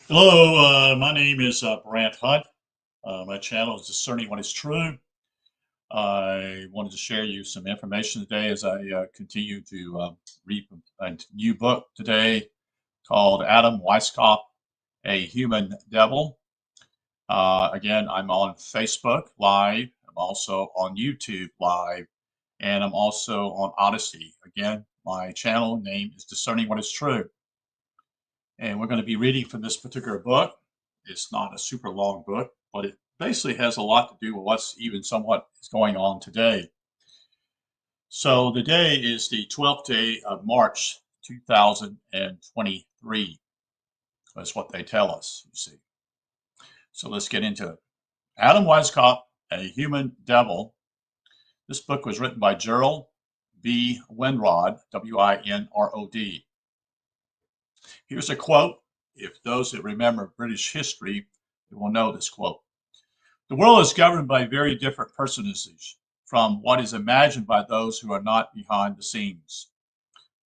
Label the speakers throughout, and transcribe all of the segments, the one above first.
Speaker 1: Hello, my name is Brant Hunt. My channel is Discerning What is True. I wanted to share you some information today as I continue to read a new book today called Adam Weishaupt, A Human Devil. Again, I'm on Facebook Live. I'm also on YouTube Live, and I'm also on Odyssey. Again, my channel name is Discerning What is True. And we're going to be reading from this particular book. It's not a super long book, but it basically has a lot to do with what's even somewhat is going on today. So the day is the 12th day of March, 2023. That's what they tell us, you see. So let's get into it. Adam Weishaupt, A Human Devil. This book was written by Gerald B. Winrod, W-I-N-R-O-D. Here's a quote. If those that remember British history, they will know this quote. The world is governed by very different personages from what is imagined by those who are not behind the scenes.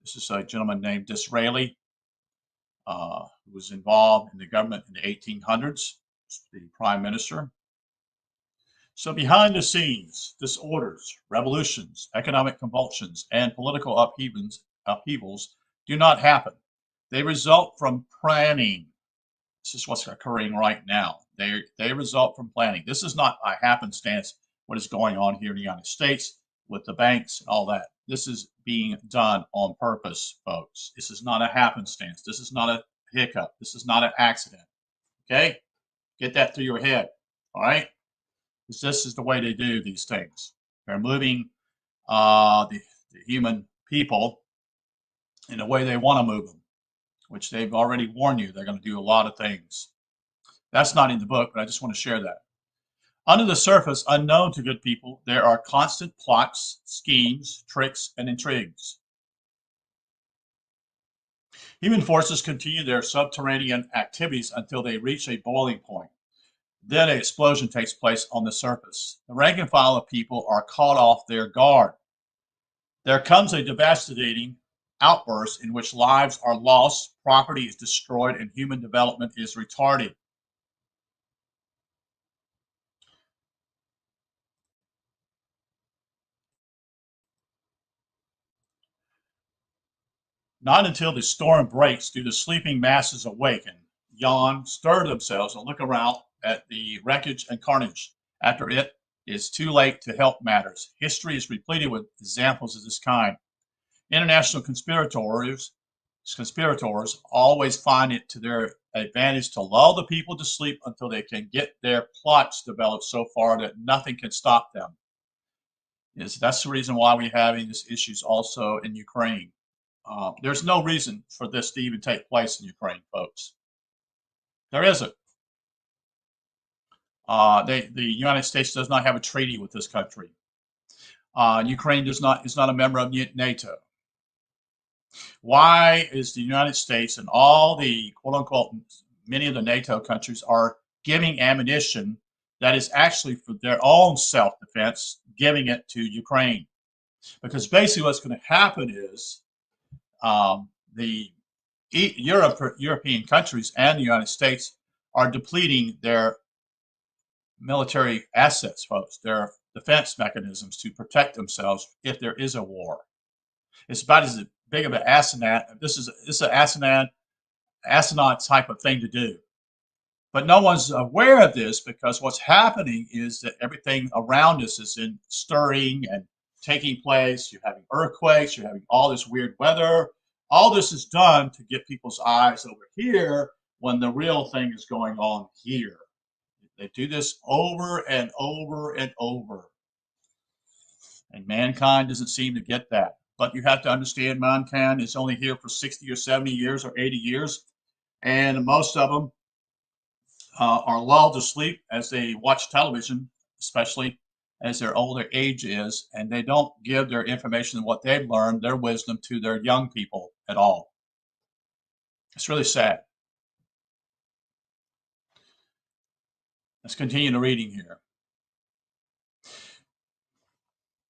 Speaker 1: This is a gentleman named Disraeli, who was involved in the government in the 1800s, the prime minister. So behind the scenes, disorders, revolutions, economic convulsions, and political upheavals do not happen. They result from planning. This is what's occurring right now. They result from planning. This is not a happenstance, what is going on here in the United States with the banks and all that. This is being done on purpose, folks. This is not a happenstance. This is not a hiccup. This is not an accident. Okay? Get that through your head. All right? Because this is the way they do these things. They're moving the human people in the way they want to move them, which they've already warned you they're going to do a lot of things. That's not in the book, but I just want to share that. Under the surface, unknown to good people, there are constant plots, schemes, tricks, and intrigues. Human forces continue their subterranean activities until they reach a boiling point. Then an explosion takes place on the surface. The rank and file of people are caught off their guard. There comes a devastating outburst in which lives are lost, property is destroyed, and human development is retarded. Not until the storm breaks do the sleeping masses awaken, yawn, stir themselves, and look around at the wreckage and carnage. After it is too late to help matters. History is repleted with examples of this kind. International conspirators always find it to their advantage to lull the people to sleep until they can get their plots developed so far that nothing can stop them. That's the reason why we're having these issues also in Ukraine. There's no reason for this to even take place in Ukraine, folks. There isn't. The United States does not have a treaty with this country. Ukraine is not a member of NATO. Why is the United States and all the quote unquote many of the NATO countries are giving ammunition that is actually for their own self-defense, giving it to Ukraine? Because basically what's going to happen is the European countries and the United States are depleting their military assets, folks, their defense mechanisms to protect themselves if there is a war. It's about as big of an asinine. This is an asinine type of thing to do. But no one's aware of this because what's happening is that everything around us is in stirring and taking place. You're having earthquakes, you're having all this weird weather. All this is done to get people's eyes over here when the real thing is going on here. They do this over and over and over. And mankind doesn't seem to get that. But you have to understand mankind is only here for 60 or 70 years or 80 years. And most of them are lulled to sleep as they watch television, especially as their older age is, and they don't give their information, what they've learned, their wisdom to their young people at all. It's really sad. Let's continue the reading here.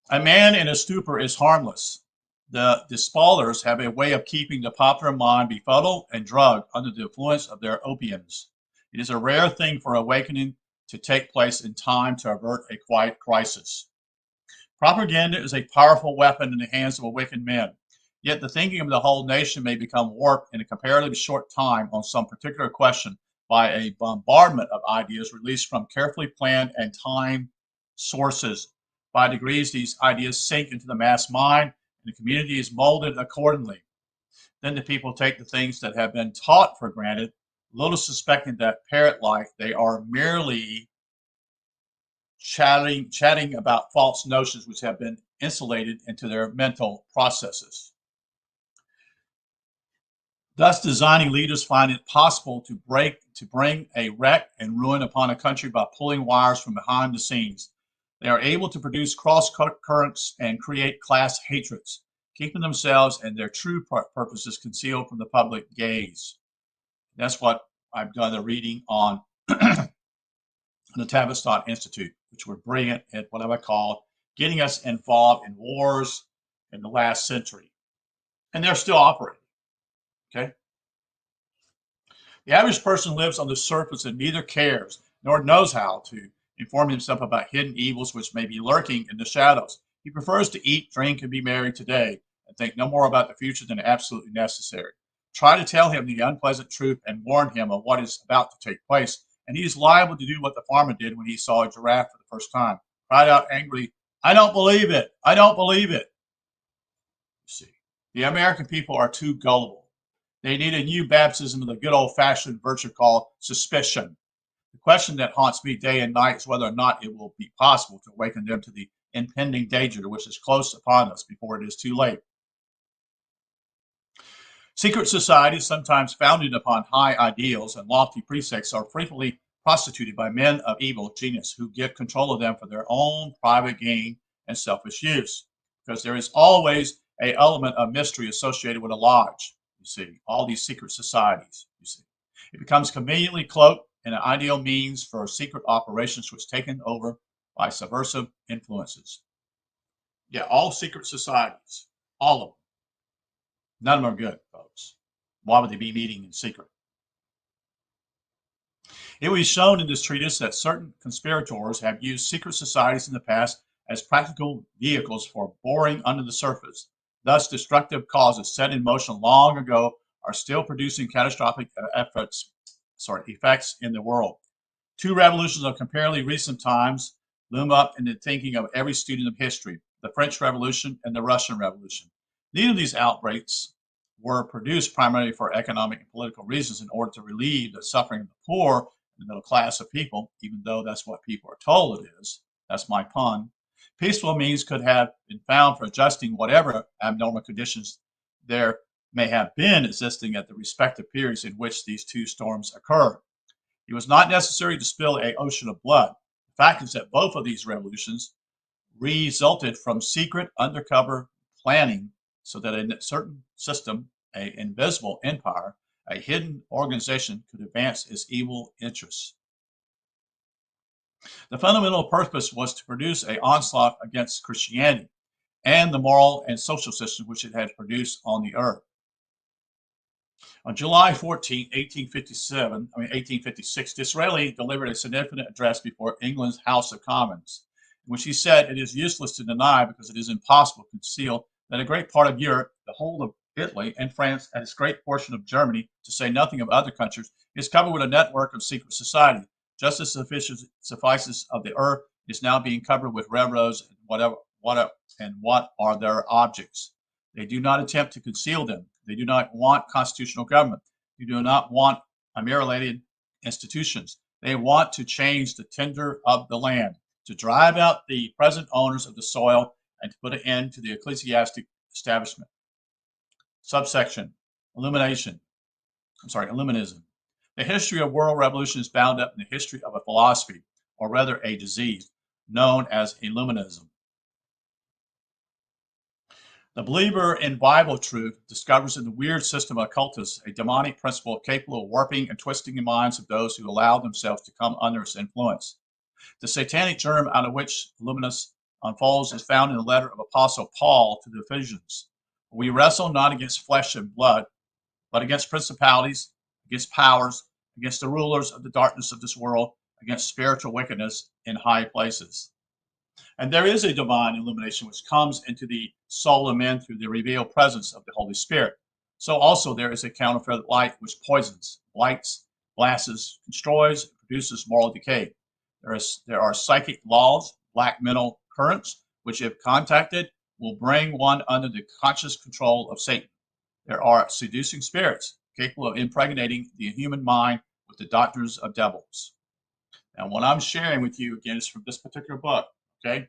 Speaker 1: A man in a stupor is harmless. The spoilers have a way of keeping the popular mind befuddled and drugged under the influence of their opiums. It is a rare thing for awakening to take place in time to avert a quiet crisis. Propaganda is a powerful weapon in the hands of a wicked man. Yet the thinking of the whole nation may become warped in a comparatively short time on some particular question by a bombardment of ideas released from carefully planned and timed sources. By degrees, these ideas sink into the mass mind, and the community is molded accordingly. Then the people take the things that have been taught for granted, little suspecting that, parrot-like, they are merely chatting about false notions which have been insulated into their mental processes. Thus, designing leaders find it possible to bring a wreck and ruin upon a country by pulling wires from behind the scenes. They are able to produce cross currents and create class hatreds, keeping themselves and their true purposes concealed from the public gaze. That's what I've done the reading on the Tavistock Institute, which were brilliant at what I would call getting us involved in wars in the last century. And they're still operating. Okay. The average person lives on the surface and neither cares nor knows how to inform himself about hidden evils which may be lurking in the shadows. He prefers to eat, drink, and be merry today and think no more about the future than absolutely necessary. Try to tell him the unpleasant truth and warn him of what is about to take place, and he is liable to do what the farmer did when he saw a giraffe for the first time. Cried out angrily, "I don't believe it! I don't believe it!" You see, the American people are too gullible. They need a new baptism of the good old-fashioned virtue called suspicion. The question that haunts me day and night is whether or not it will be possible to awaken them to the impending danger which is close upon us before it is too late. Secret societies, sometimes founded upon high ideals and lofty precepts, are frequently prostituted by men of evil genius who get control of them for their own private gain and selfish use. Because there is always an element of mystery associated with a lodge. You see, all these secret societies, you see. It becomes conveniently cloaked in an ideal means for secret operations which taken over by subversive influences. Yeah, all secret societies, all of them. None of them are good, folks. Why would they be meeting in secret? It will be shown in this treatise that certain conspirators have used secret societies in the past as practical vehicles for boring under the surface. Thus, destructive causes set in motion long ago are still producing catastrophic effects in the world. Two revolutions of comparatively recent times loom up in the thinking of every student of history: the French Revolution and the Russian Revolution. Neither of these outbreaks were produced primarily for economic and political reasons in order to relieve the suffering of the poor and the middle class of people, even though that's what people are told it is. That's my pun. Peaceful means could have been found for adjusting whatever abnormal conditions there may have been existing at the respective periods in which these two storms occurred. It was not necessary to spill an ocean of blood. The fact is that both of these revolutions resulted from secret undercover planning so that a certain system, an invisible empire, a hidden organization could advance its evil interests. The fundamental purpose was to produce an onslaught against Christianity and the moral and social system which it had produced on the earth. On July 14, 1856, Disraeli delivered a significant address before England's House of Commons, in which he said it is useless to deny, because it is impossible to conceal, that a great part of Europe, the whole of Italy and France, and a great portion of Germany, to say nothing of other countries, is covered with a network of secret society. Just as suffices of the earth is now being covered with railroads and what are their objects. They do not attempt to conceal them. They do not want constitutional government. They do not want ameliorated institutions. They want to change the tenure of the land, to drive out the present owners of the soil, and to put an end to the ecclesiastic establishment. Subsection, Illuminism. The history of world revolution is bound up in the history of a philosophy, or rather a disease, known as Illuminism. The believer in Bible truth discovers in the weird system of occultists a demonic principle capable of warping and twisting the minds of those who allow themselves to come under its influence. The satanic germ out of which Illuminism unfolds is found in the letter of Apostle Paul to the Ephesians. We wrestle not against flesh and blood, but against principalities, against powers, against the rulers of the darkness of this world, against spiritual wickedness in high places. And there is a divine illumination which comes into the soul of men through the revealed presence of the Holy Spirit. So also there is a counterfeit light which poisons, blights, blasts, destroys, produces moral decay. There are psychic laws, black mental currents, which if contacted will bring one under the conscious control of Satan. There are seducing spirits capable of impregnating the human mind with the doctrines of devils. And what I'm sharing with you again is from this particular book, okay?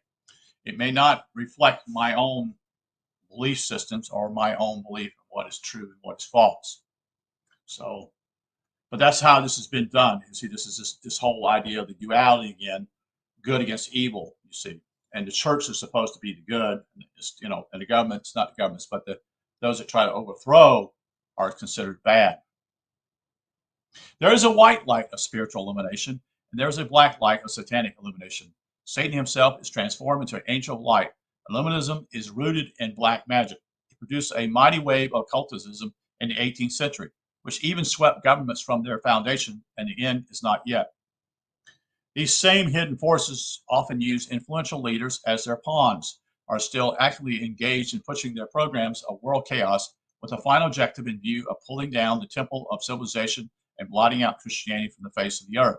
Speaker 1: It may not reflect my own belief systems or my own belief of what is true and what is false. So, but that's how this has been done. You see, this is this whole idea of the duality again, good against evil, you see. And the church is supposed to be the good, and the government's not the government's, but those that try to overthrow are considered bad. There is a white light of spiritual illumination, and there is a black light of satanic illumination. Satan himself is transformed into an angel of light. Illuminism is rooted in black magic. It produced a mighty wave of occultism in the 18th century, which even swept governments from their foundation, and the end is not yet. These same hidden forces often use influential leaders as their pawns, are still actively engaged in pushing their programs of world chaos with a final objective in view of pulling down the temple of civilization and blotting out Christianity from the face of the earth.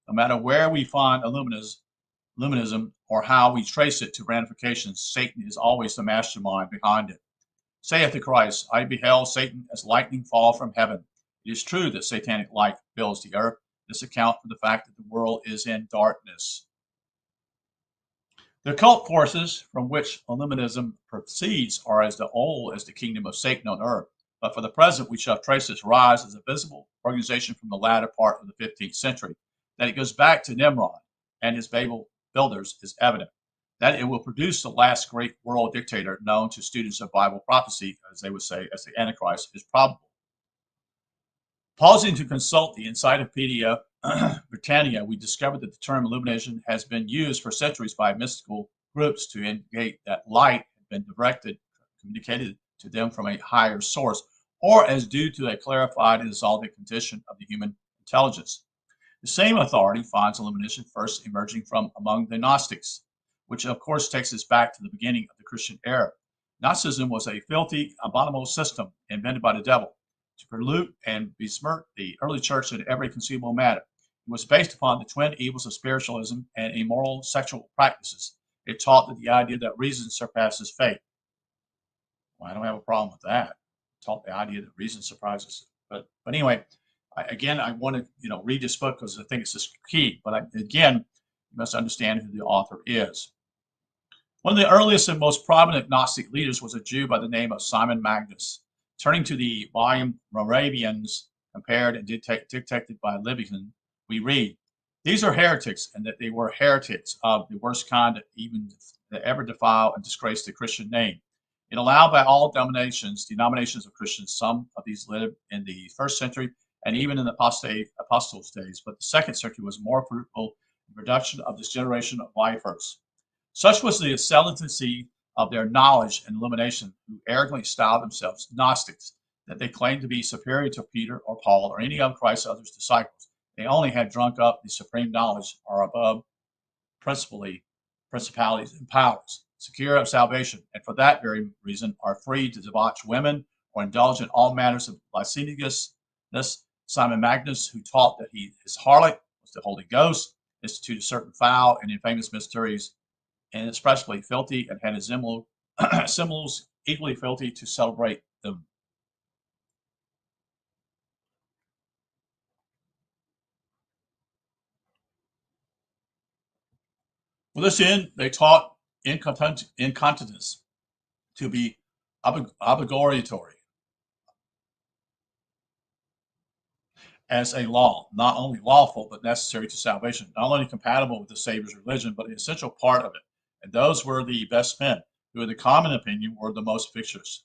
Speaker 1: No matter where we find Illuminism or how we trace it to ramifications, Satan is always the mastermind behind it. Saith the Christ, I beheld Satan as lightning fall from heaven. It is true that satanic light fills the earth. This accounts for the fact that the world is in darkness. The occult forces from which Illuminism proceeds are as old as the kingdom of Satan on earth. But for the present, we shall trace its rise as a visible organization from the latter part of the 15th century. That it goes back to Nimrod and his Babel builders is evident. That it will produce the last great world dictator known to students of Bible prophecy, as they would say, as the Antichrist, is probable. Pausing to consult the Encyclopedia Britannica, we discovered that the term illumination has been used for centuries by mystical groups to indicate that light had been communicated to them from a higher source, or as due to a clarified and exalted condition of the human intelligence. The same authority finds illumination first emerging from among the Gnostics, which of course takes us back to the beginning of the Christian era. Gnosticism was a filthy, abominable system invented by the devil to pollute and besmirch the early church in every conceivable manner. It was based upon the twin evils of spiritualism and immoral sexual practices. It taught that the idea that reason surpasses faith. Well, I don't have a problem with that. It taught the idea that reason surpasses. But anyway, I want to read this book because I think it's just key. But again, you must understand who the author is. One of the earliest and most prominent Gnostic leaders was a Jew by the name of Simon Magus. Turning to the volume Moravians, compared and dictated by Livingston, we read, these are heretics, and that they were heretics of the worst kind that ever defile and disgrace the Christian name. It allowed by all denominations of Christians. Some of these lived in the first century and even in the apostles' days, but the second century was more fruitful in the production of this generation of lifers. Such was the excellency of their knowledge and illumination, who arrogantly styled themselves Gnostics, that they claimed to be superior to Peter or Paul or any of Christ's other disciples. They only had drunk up the supreme knowledge or above principalities and powers, secure of salvation, and for that very reason are free to debauch women or indulge in all manners of licentiousness. Simon Magus, who taught that his harlot was the Holy Ghost, instituted certain foul and infamous mysteries, and expressly filthy, and had his symbols equally filthy to celebrate them. For this end, they taught incontinence to be obligatory as a law, not only lawful but necessary to salvation, not only compatible with the Savior's religion, but an essential part of it. And those were the best men, who in the common opinion were the most vicious.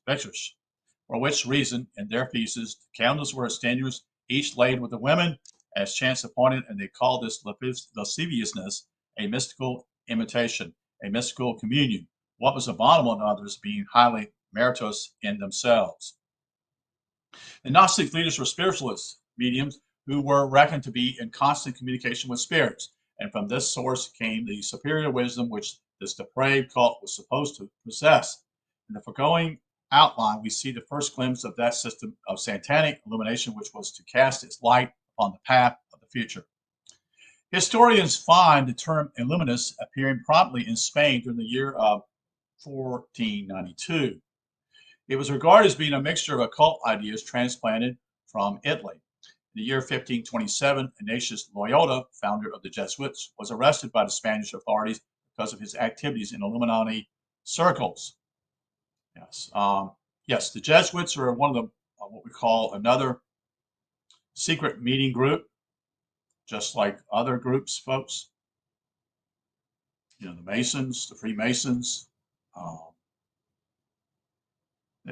Speaker 1: For which reason, in their feasts, the candles were extinguished, each laid with the women as chance appointed, and they called this lasciviousness a mystical imitation, a mystical communion. What was abominable in others being highly meritorious in themselves. The Gnostic leaders were spiritualist mediums who were reckoned to be in constant communication with spirits, and from this source came the superior wisdom which this depraved cult was supposed to possess. In the foregoing outline, we see the first glimpse of that system of satanic illumination which was to cast its light on the path of the future. Historians find the term illuminous appearing prominently in Spain during the year of 1492. It was regarded as being a mixture of occult ideas transplanted from Italy. In the year 1527, Ignatius Loyola, founder of the Jesuits, was arrested by the Spanish authorities because of his activities in Illuminati circles. Yes, the Jesuits are one of the what we call another secret meeting group, just like other groups, folks. You know, the Masons, the Freemasons.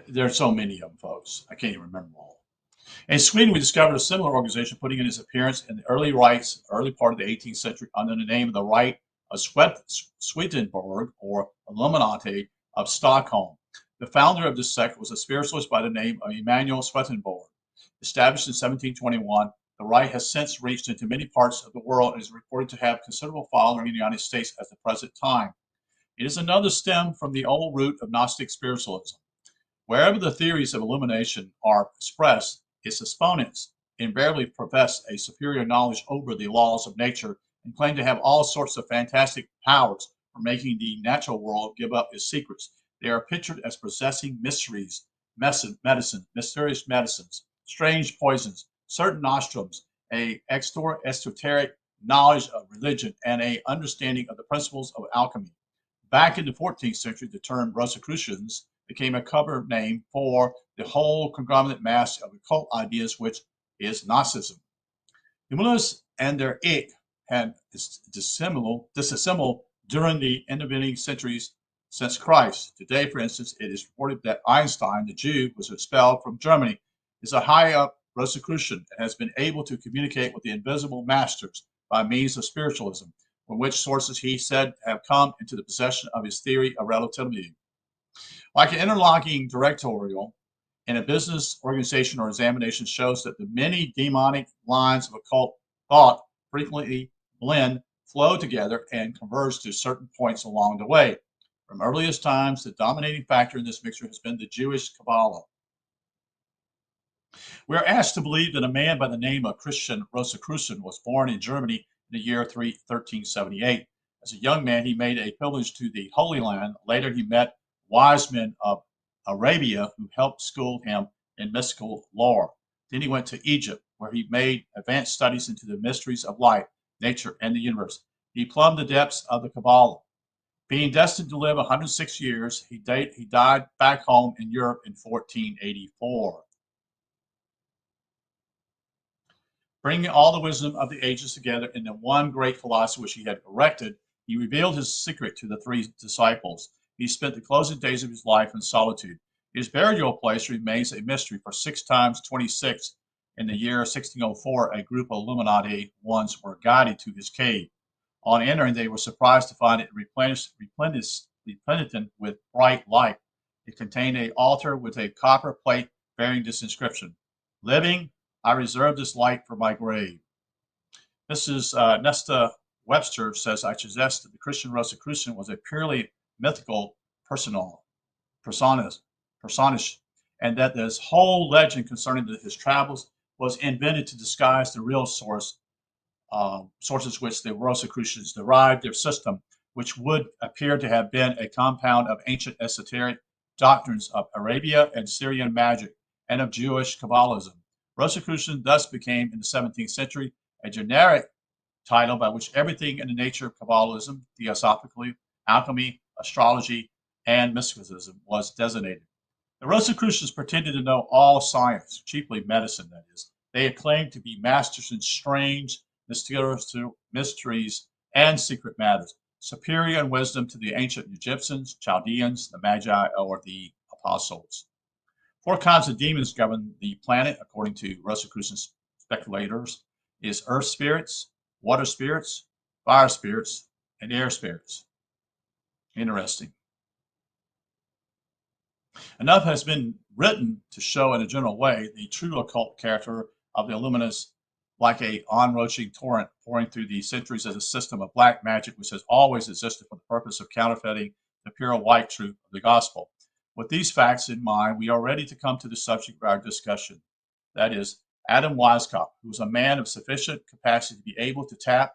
Speaker 1: There are so many of them, folks. I can't even remember them all. In Sweden, we discovered a similar organization putting in its appearance in the early part of the 18th century under the name of the Rite of Swedenborg, or Illuminati of Stockholm. The founder of this sect was a spiritualist by the name of Emanuel Swedenborg. Established in 1721, the Rite has since reached into many parts of the world and is reported to have considerable following in the United States at the present time. It is another stem from the old root of Gnostic spiritualism. Wherever the theories of illumination are expressed, its exponents invariably profess a superior knowledge over the laws of nature and claim to have all sorts of fantastic powers for making the natural world give up its secrets. They are pictured as possessing mysteries, mysterious medicines, strange poisons, certain nostrums, a esoteric knowledge of religion, and a understanding of the principles of alchemy. Back in the 14th century, the term Rosicrucians became a cover name for the whole conglomerate mass of occult ideas, which is Gnosticism. The Mullahs and their ilk had disassembled during the intervening centuries since Christ. Today, for instance, it is reported that Einstein, the Jew, was expelled from Germany, is a high-up Rosicrucian and has been able to communicate with the invisible masters by means of spiritualism, from which sources he said have come into the possession of his theory of relativity. Like an interlocking directorial in a business organization or examination shows that the many demonic lines of occult thought frequently blend, flow together, and converge to certain points along the way. From earliest times, the dominating factor in this mixture has been the Jewish Kabbalah. We are asked to believe that a man by the name of Christian Rosicrucian was born in Germany in the year 1378. As a young man, he made a pilgrimage to the Holy Land. Later, he met wise men of Arabia who helped school him in mystical lore. Then he went to Egypt, where he made advanced studies into the mysteries of life, nature, and the universe. He plumbed the depths of the Kabbalah. Being destined to live 106 years, he died back home in Europe in 1484. Bringing all the wisdom of the ages together into one great philosophy which he had erected, he revealed his secret to the three disciples. He spent the closing days of his life in solitude. His burial place remains a mystery. For 6 times 26 in the year 1604, a group of Illuminati ones were guided to his cave. On entering, they were surprised to find it replenished with bright light. It contained an altar with a copper plate bearing this inscription: "Living, I reserve this light for my grave." This is Nesta Webster says, I suggest that the Christian Rosicrucian was a purely mythical personage, and that this whole legend concerning his travels was invented to disguise the real sources which the Rosicrucians derived their system, which would appear to have been a compound of ancient esoteric doctrines of Arabia and Syrian magic and of Jewish Kabbalism. Rosicrucian thus became, in the 17th century, a generic title by which everything in the nature of Kabbalism, theosophically, alchemy, astrology, and mysticism was designated. The Rosicrucians pretended to know all science, chiefly medicine, that is. They had claimed to be masters in strange, mysterious mysteries and secret matters, superior in wisdom to the ancient Egyptians, Chaldeans, the Magi, or the apostles. 4 kinds of demons govern the planet, according to Rosicrucian speculators, is earth spirits, water spirits, fire spirits, and air spirits. Interesting. Enough has been written to show in a general way the true occult character of the Illuminists, like a onrushing torrent pouring through the centuries as a system of black magic which has always existed for the purpose of counterfeiting the pure white truth of the gospel. With these facts in mind, we are ready to come to the subject of our discussion. That is, Adam Weishaupt, who was a man of sufficient capacity to be able to tap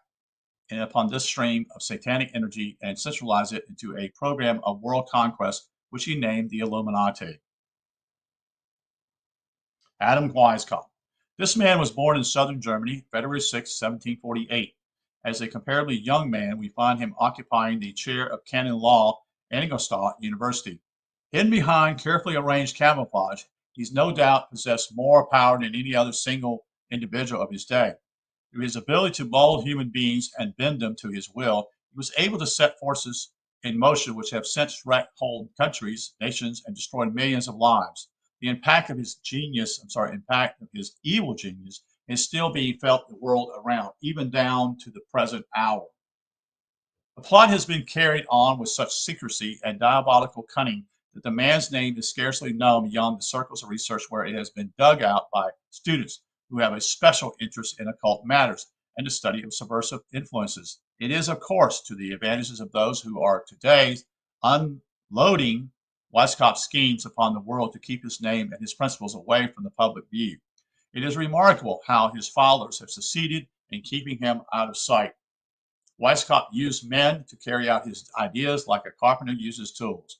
Speaker 1: in upon this stream of satanic energy and centralize it into a program of world conquest, which he named the Illuminati. Adam Weishaupt. This man was born in southern Germany, February 6, 1748. As a comparatively young man, we find him occupying the chair of canon law at Ingolstadt University. Hidden behind carefully arranged camouflage, he's no doubt possessed more power than any other single individual of his day. Through his ability to mold human beings and bend them to his will, he was able to set forces in motion which have since wrecked whole countries, nations, and destroyed millions of lives. The impact of his impact of his evil genius is still being felt the world around, even down to the present hour. The plot has been carried on with such secrecy and diabolical cunning that the man's name is scarcely known beyond the circles of research where it has been dug out by students who have a special interest in occult matters and the study of subversive influences. It is, of course, to the advantages of those who are today unloading Weishaupt's schemes upon the world to keep his name and his principles away from the public view. It is remarkable how his followers have succeeded in keeping him out of sight. Weishaupt used men to carry out his ideas like a carpenter uses tools.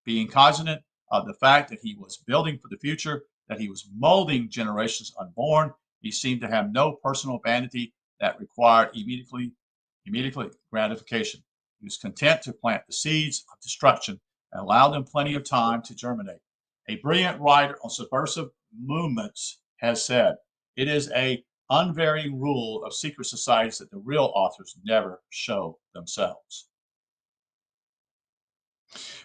Speaker 1: Being cognizant of the fact that he was building for the future, that he was molding generations unborn, he seemed to have no personal vanity that required immediately gratification. He was content to plant the seeds of destruction and allow them plenty of time to germinate. A brilliant writer on subversive movements has said, "It is a unvarying rule of secret societies that the real authors never show themselves."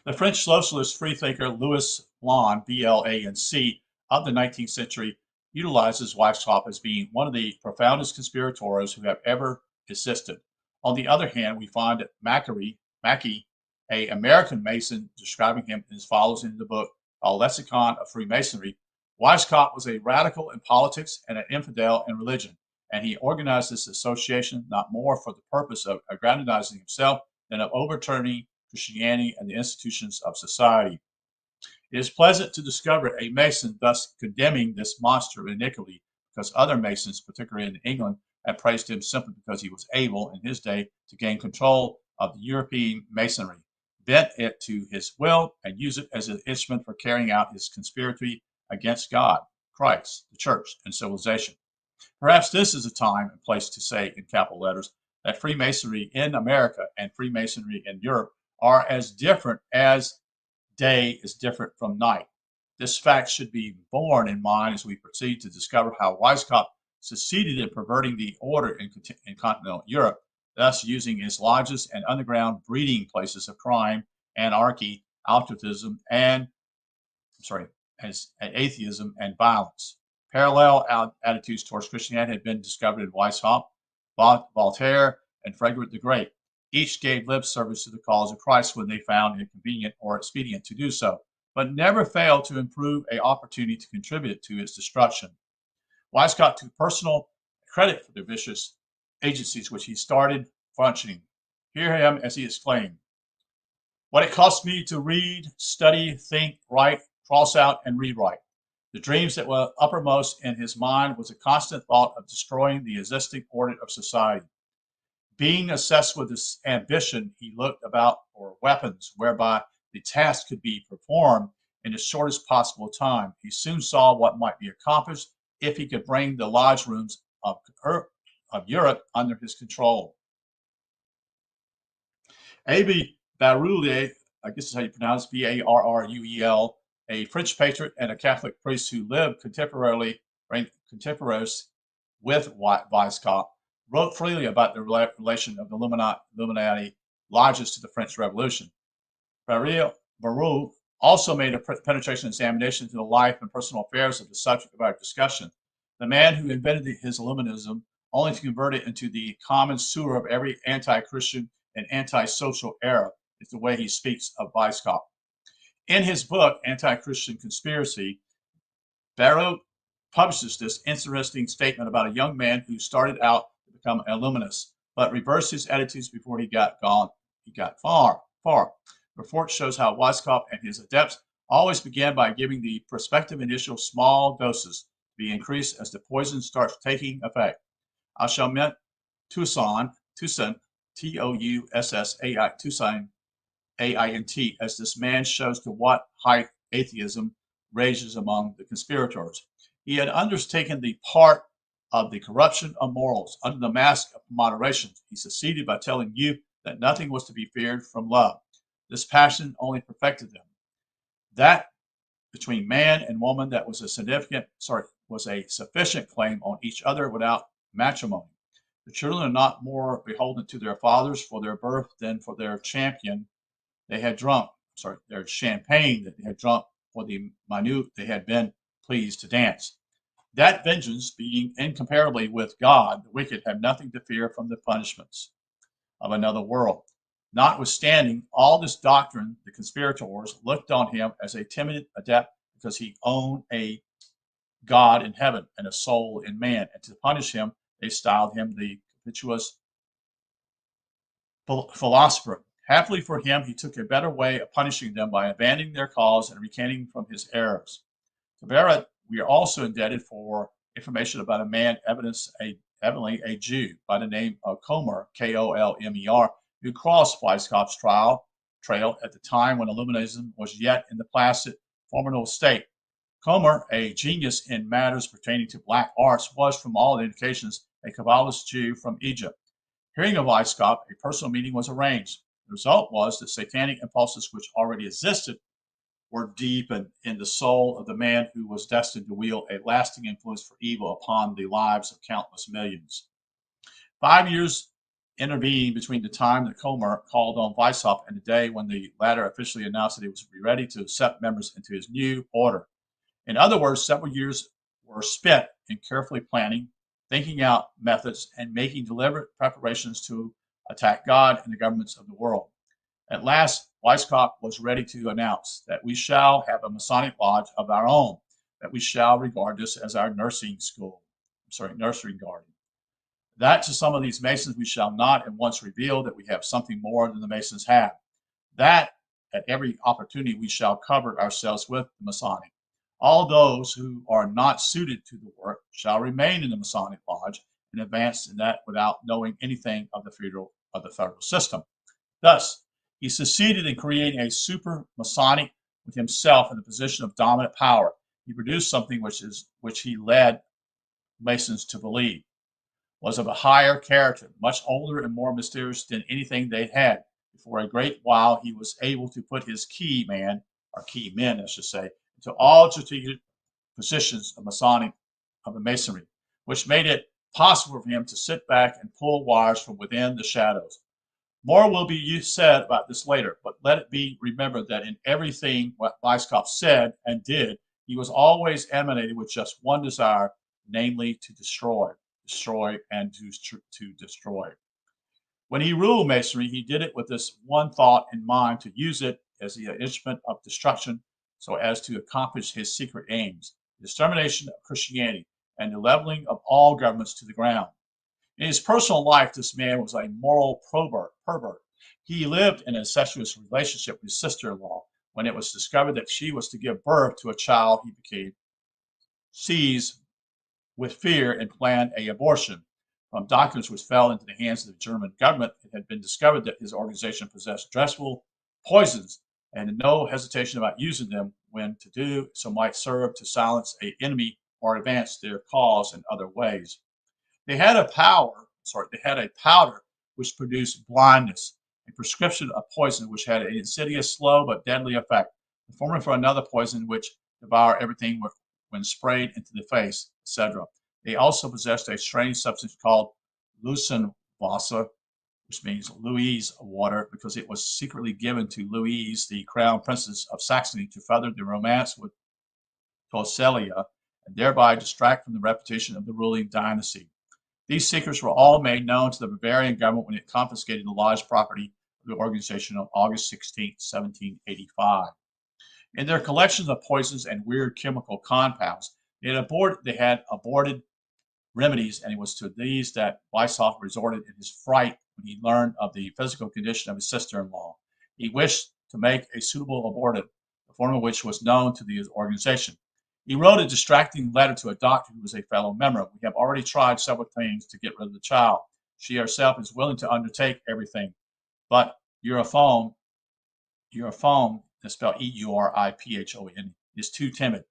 Speaker 1: The French socialist freethinker Louis Blanc, B-L-A-N-C, of the 19th century utilizes Weishaupt as being one of the profoundest conspirators who have ever existed. On the other hand, we find Mackey, a American Mason, describing him as follows in the book, A Lexicon of Freemasonry. Weishaupt was a radical in politics and an infidel in religion, and he organized this association not more for the purpose of aggrandizing himself than of overturning Christianity and the institutions of society. It is pleasant to discover a Mason thus condemning this monster of iniquity, because other Masons, particularly in England, had praised him simply because he was able, in his day, to gain control of the European Masonry, bent it to his will, and use it as an instrument for carrying out his conspiracy against God, Christ, the church, and civilization. Perhaps this is a time and place to say in capital letters that Freemasonry in America and Freemasonry in Europe are as different as day is different from night. This fact should be borne in mind as we proceed to discover how Weishaupt succeeded in perverting the order in continental Europe, thus using its lodges and underground breeding places of crime, anarchy, altruism, and as atheism and violence. Parallel attitudes towards Christianity had been discovered in Weishaupt, Voltaire, and Frederick the Great. Each gave lip service to the cause of Christ when they found it convenient or expedient to do so, but never failed to improve an opportunity to contribute to its destruction. Weishaupt took personal credit for the vicious agencies which he started functioning. Hear him as he exclaimed, "What it cost me to read, study, think, write, cross out, and rewrite. The dreams that were uppermost in his mind was a constant thought of destroying the existing order of society. Being obsessed with this ambition, he looked about for weapons whereby the task could be performed in the shortest possible time. He soon saw what might be accomplished if he could bring the lodge rooms of Europe under his control." A.B. Baruel, I guess is how you pronounce it, Barruel, a French patriot and a Catholic priest who lived contemporaries with Weishaupt, wrote freely about the relation of the Illuminati lodges to the French Revolution. Baruel also made a penetration examination into the life and personal affairs of the subject of our discussion. The man who invented his Illuminism only to convert it into the common sewer of every anti-Christian and anti-social era is the way he speaks of Weishaupt. In his book, Anti-Christian Conspiracy, Barrow publishes this interesting statement about a young man who started out to become a Illuminist, but reversed his attitudes before he got far. The report shows how Weishaupt and his adepts always began by giving the prospective initial small doses to be increased as the poison starts taking effect. I shall mention Tucson, Toussai, Tucson, AINT, as this man shows to what height atheism rages among the conspirators. He had undertaken the part of the corruption of morals under the mask of moderation. He succeeded by telling youth that nothing was to be feared from love. This passion only perfected them. That between man and woman that was a sufficient claim on each other without matrimony. The children are not more beholden to their fathers for their birth than for their champagne they had drunk, their champagne that they had drunk, for the minute they had been pleased to dance. That vengeance being incomparably with God, the wicked have nothing to fear from the punishments of another world. Notwithstanding all this doctrine, the conspirators looked on him as a timid adept because he owned a God in heaven and a soul in man, and to punish him, they styled him the impetuous philosopher. Happily for him, he took a better way of punishing them by abandoning their cause and recanting from his errors. To Barrett, we are also indebted for information about a man, evidently a Jew, by the name of Comer, Kolmer, who crossed Weishaupt's trail at the time when Illuminism was yet in the placid, formidable state. Comer, a genius in matters pertaining to black arts, was, from all indications, a Kabbalist Jew from Egypt. Hearing of Weishaupt, a personal meeting was arranged. The result was that satanic impulses which already existed were deepened in the soul of the man who was destined to wield a lasting influence for evil upon the lives of countless millions. 5 years intervened between the time that Comer called on Weishaupt and the day when the latter officially announced that he was ready to accept members into his new order. In other words, several years were spent in carefully planning, thinking out methods, and making deliberate preparations to attack God and the governments of the world. At last, Weishaupt was ready to announce that we shall have a Masonic lodge of our own, that we shall regard this as our nursery garden. That to some of these Masons we shall not at once reveal that we have something more than the Masons have. That at every opportunity we shall cover ourselves with the Masonic. All those who are not suited to the work shall remain in the Masonic lodge and advance in that without knowing anything of the federal system. Thus, he succeeded in creating a super Masonic with himself in the position of dominant power. He produced something which he led Masons to believe was of a higher character, much older and more mysterious than anything they had. For a great while, he was able to put his key men, I should say, into all strategic positions of the Masonry, which made it possible for him to sit back and pull wires from within the shadows. More will be said about this later, but let it be remembered that in everything what Weishaupt said and did, he was always emanated with just one desire, namely to destroy, and to destroy. When he ruled Masonry, he did it with this one thought in mind, to use it as the instrument of destruction so as to accomplish his secret aims, the extermination of Christianity and the leveling of all governments to the ground. In his personal life, this man was a moral pervert. He lived in an incestuous relationship with his sister-in-law. When it was discovered that she was to give birth to a child, he became seized with fear and planned an abortion. From documents which fell into the hands of the German government, it had been discovered that his organization possessed dreadful poisons and had no hesitation about using them when to do so might serve to silence an enemy or advance their cause in other ways. They had a powder which produced blindness, a prescription of poison which had an insidious, slow but deadly effect, the formula for another poison which devoured everything when sprayed into the face, etc. They also possessed a strange substance called Lucenwasser, which means Louise water, because it was secretly given to Louise, the crown princess of Saxony, to further the romance with Torcellia and thereby distract from the reputation of the ruling dynasty. These secrets were all made known to the Bavarian government when it confiscated the lodge property of the organization on August 16, 1785. In their collections of poisons and weird chemical compounds, they had aborted remedies, and it was to these that Weishaupt resorted in his fright when he learned of the physical condition of his sister-in-law. He wished to make a suitable abortive, the form of which was known to the organization. He wrote a distracting letter to a doctor who was a fellow member. We have already tried several things to get rid of the child. She herself is willing to undertake everything, but Europhone, that's spelled Euriphon, is too timid.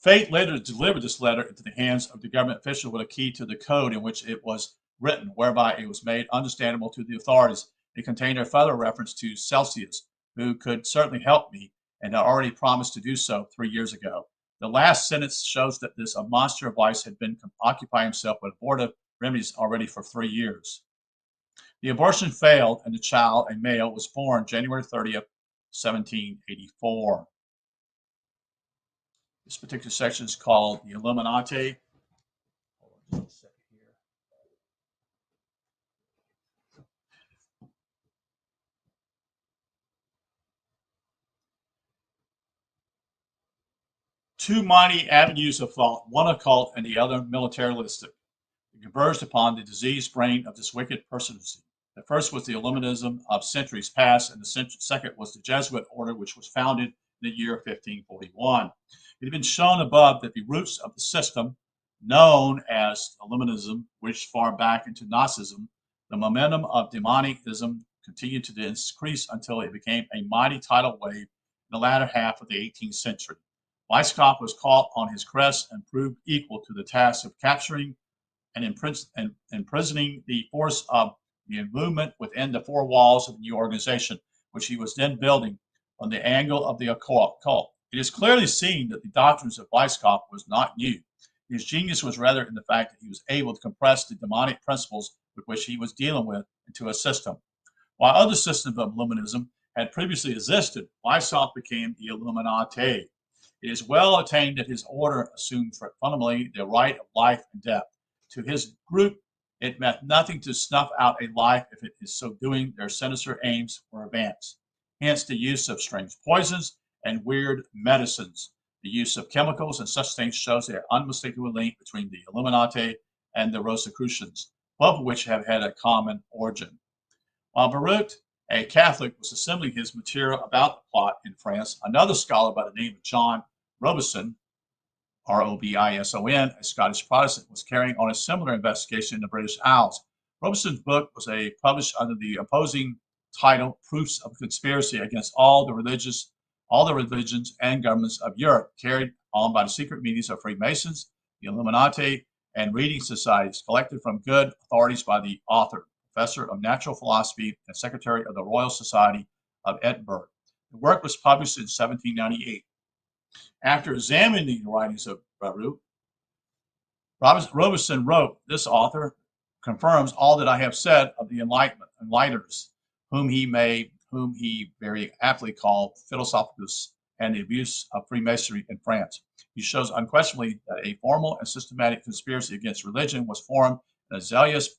Speaker 1: Fate later delivered this letter into the hands of the government official with a key to the code in which it was written, whereby it was made understandable to the authorities. It contained a further reference to Celsius, who could certainly help me and had already promised to do so 3 years ago. The last sentence shows that this monster of Weiss had been occupying himself with abortive remedies already for 3 years. The abortion failed, and the child, a male, was born January 30th, 1784. This particular section is called the Illuminati. Hold on just a second here. Two mighty avenues of thought, one occult and the other militaristic, converged upon the diseased brain of this wicked personagy. The first was the Illuminism of centuries past, and the second was the Jesuit order, which was founded in the year 1541. It had been shown above that the roots of the system, known as Illuminism, reached far back into Gnosticism. The momentum of demonicism continued to increase until it became a mighty tidal wave in the latter half of the 18th century. Weishaupt was caught on his crest and proved equal to the task of capturing and imprisoning the force of the movement within the four walls of the new organization, which he was then building on the angle of the occult. It is clearly seen that the doctrines of Weishaupt was not new. His genius was rather in the fact that he was able to compress the demonic principles with which he was dealing with into a system. While other systems of Illuminism had previously existed, Weishaupt became the Illuminati. It is well attained that his order assumed fundamentally the right of life and death. To his group, it meant nothing to snuff out a life if it is so doing their sinister aims were advanced. Hence the use of strange poisons and weird medicines. The use of chemicals and such things shows the unmistakable link between the Illuminati and the Rosicrucians, both of which have had a common origin. While Baruch, a Catholic, was assembling his material about the plot in France, another scholar by the name of John Robison, Robison, a Scottish Protestant, was carrying on a similar investigation in the British Isles. Robison's book was published under the opposing title "Proofs of Conspiracy Against all the Religions and Governments of Europe," carried on by the secret meetings of Freemasons, the Illuminati, and reading societies, collected from good authorities by the author, Professor of Natural Philosophy and Secretary of the Royal Society of Edinburgh. The work was published in 1798. After examining the writings of Baruch, Robison wrote, "This author confirms all that I have said of the Enlighteners, whom he very aptly called philosophicus, and the abuse of Freemasonry in France. He shows unquestionably that a formal and systematic conspiracy against religion was formed and zealous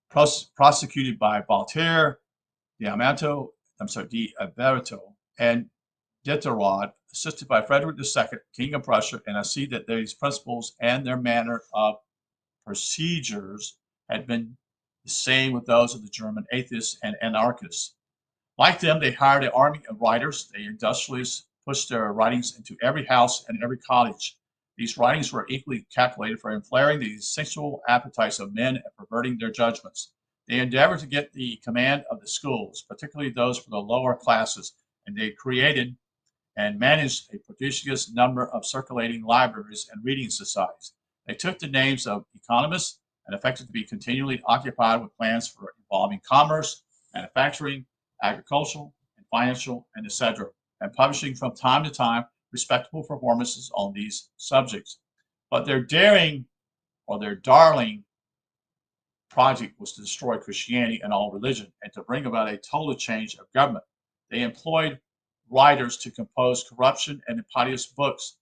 Speaker 1: prosecuted by Voltaire, D'Alberto, and Diderot, assisted by Frederick II, King of Prussia, and I see that these principles and their manner of procedures had been the same with those of the German atheists and anarchists. Like them, they hired an army of writers. They industriously pushed their writings into every house and every cottage. These writings were equally calculated for inflaring the sexual appetites of men and perverting their judgments. They endeavored to get the command of the schools, particularly those for the lower classes, and they created and managed a prodigious number of circulating libraries and reading societies. They took the names of economists and affected to be continually occupied with plans for involving commerce, manufacturing, agricultural, and financial, and etc., and publishing from time to time respectable performances on these subjects. But their darling project was to destroy Christianity and all religion, and to bring about a total change of government. They employed writers to compose corruption and impious books.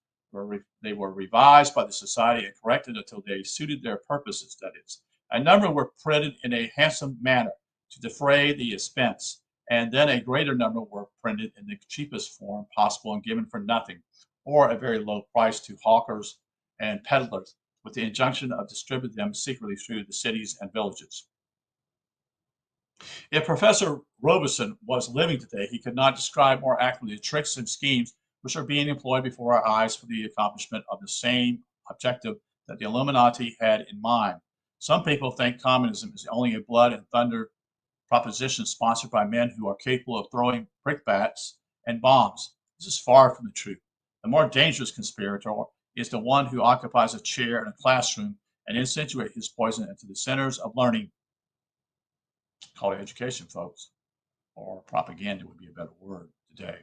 Speaker 1: They were revised by the society and corrected until they suited their purposes, that is. A number were printed in a handsome manner. to defray the expense, and then a greater number were printed in the cheapest form possible and given for nothing, or a very low price to hawkers and peddlers, with the injunction of distributing them secretly through the cities and villages. If Professor Robeson was living today, he could not describe more accurately the tricks and schemes which are being employed before our eyes for the accomplishment of the same objective that the Illuminati had in mind. Some people think communism is only a blood and thunder proposition sponsored by men who are capable of throwing brickbats and bombs. This is far from the truth. The more dangerous conspirator is the one who occupies a chair in a classroom and insinuates his poison into the centers of learning. Call it education, folks, or propaganda would be a better word today.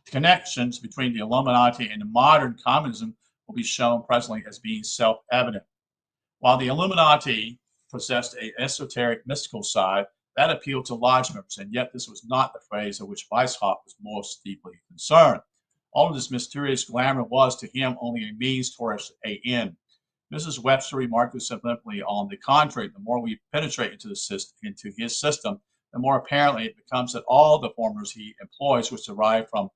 Speaker 1: The connections between the Illuminati and the modern communism will be shown presently as being self-evident. While the Illuminati possessed an esoteric, mystical side, that appealed to lodge members, and yet this was not the phrase of which Weishaupt was most deeply concerned. All of this mysterious glamour was to him only a means towards an end. Mrs. Webster remarked significantly, on the contrary, the more we penetrate into his system, the more apparently it becomes that all the formulas he employs, which derive from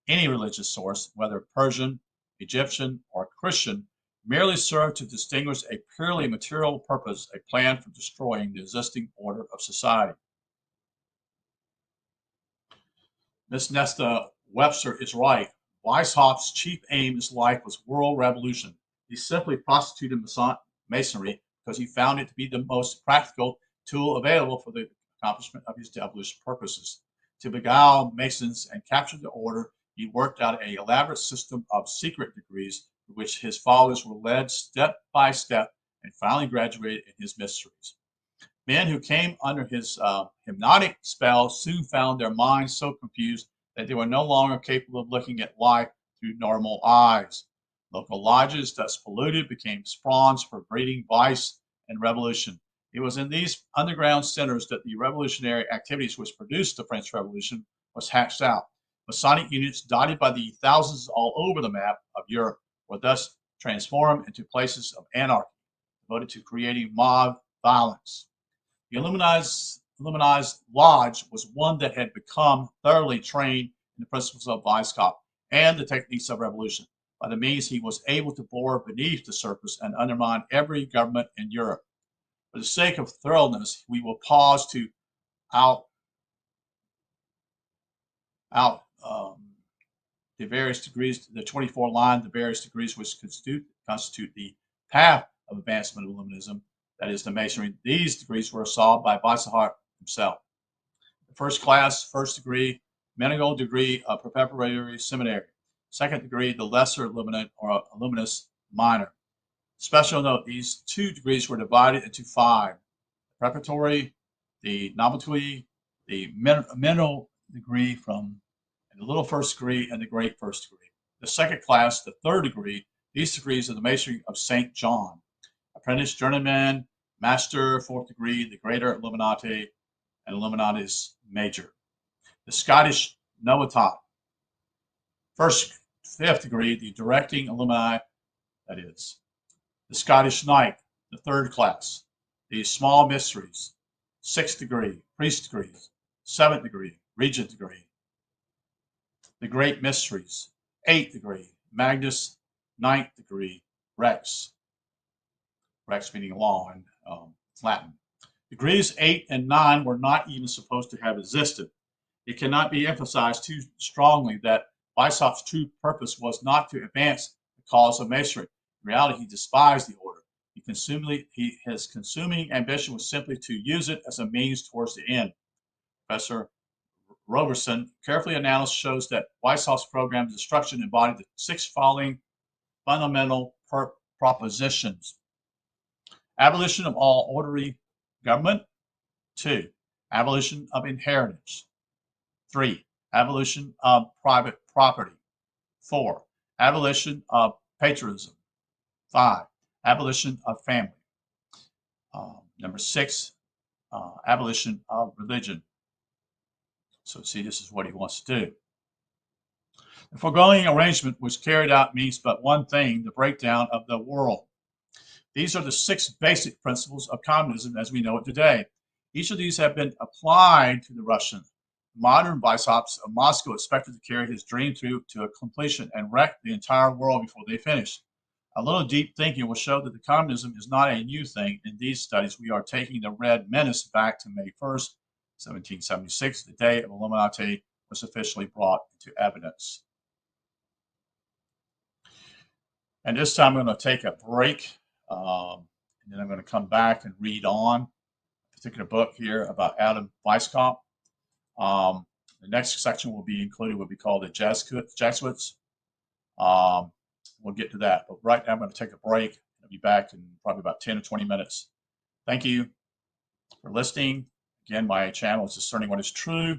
Speaker 1: any religious source, whether Persian, Egyptian, or Christian, merely serve to distinguish a purely material purpose, a plan for destroying the existing order of society. Miss Nesta Webster is right. Weishaupt's chief aim in his life was world revolution. He simply prostituted Masonry because he found it to be the most practical tool available for the accomplishment of his devilish purposes. To beguile Masons and capture the order, he worked out an elaborate system of secret degrees through which his followers were led step by step and finally graduated in his mysteries. Men who came under his hypnotic spell soon found their minds so confused that they were no longer capable of looking at life through normal eyes. Local lodges, thus polluted, became spawns for breeding vice and revolution. It was in these underground centers that the revolutionary activities which produced the French Revolution was hatched out. Masonic units dotted by the thousands all over the map of Europe were thus transformed into places of anarchy, devoted to creating mob violence. The Illuminati's lodge was one that had become thoroughly trained in the principles of Weishaupt and the techniques of revolution. By the means he was able to bore beneath the surface and undermine every government in Europe. For the sake of thoroughness, we will pause to the various degrees, the 24 lines, the various degrees which constitute the path of advancement of Illuminism, that is the Masonry. These degrees were solved by Weishaupt himself. The first class, first degree, medical degree of preparatory seminary. Second degree, the lesser illuminate or illuminous minor. Special note, these two degrees were divided into 5. The preparatory, the nobility, the middle degree from the little first degree, and the great first degree. The second class, the third degree, these degrees are the Masonry of St. John. Apprentice, journeyman, master, fourth degree, the greater Illuminati, and Illuminatis major. The Scottish novitat, fifth degree, the directing Illumini, that is. The Scottish Knight, the third class. The small mysteries, 6th degree, priest degrees, 7th degree, regent degree. The great mysteries, 8th degree, Magnus, 9th degree, Rex. Rex meaning law in Latin. Degrees 8 and 9 were not even supposed to have existed. It cannot be emphasized too strongly that Weishaupt's true purpose was not to advance the cause of Masonry. In reality, he despised the order. His consuming ambition was simply to use it as a means towards the end. Professor Roberson carefully analyzed shows that Weishaupt's program of destruction embodied the 6 following fundamental propositions. Abolition of all orderly government. 2. Abolition of inheritance. 3. Abolition of private property. 4. Abolition of patriotism. 5. Abolition of family. Number 6. Abolition of religion. So see, this is what he wants to do. The foregoing arrangement which carried out means but one thing, the breakdown of the world. These are the 6 basic principles of communism as we know it today. Each of these have been applied to the Russian. Modern Weishaupt of Moscow expected to carry his dream through to a completion and wreck the entire world before they finish. A little deep thinking will show that the communism is not a new thing. In these studies, we are taking the Red Menace back to May 1st, 1776, the day of Illuminati was officially brought into evidence. And this time I'm going to take a break, and then I'm going to come back and read on a particular book here about Adam Weishaupt. The next section will be called the Jesuits. We'll get to that, but right now I'm going to take a break. I'll be back in probably about 10 or 20 minutes. Thank you for listening. Again, my channel is Discerning What Is True.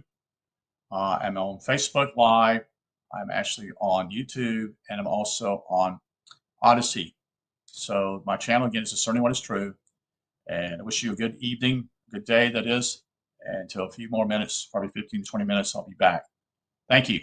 Speaker 1: I'm on Facebook Live. I'm actually on YouTube, and I'm also on Odyssey. So my channel again is Discerning What Is True. And I wish you a good evening, good day that is. And until a few more minutes, probably 15 to 20 minutes, I'll be back. Thank you.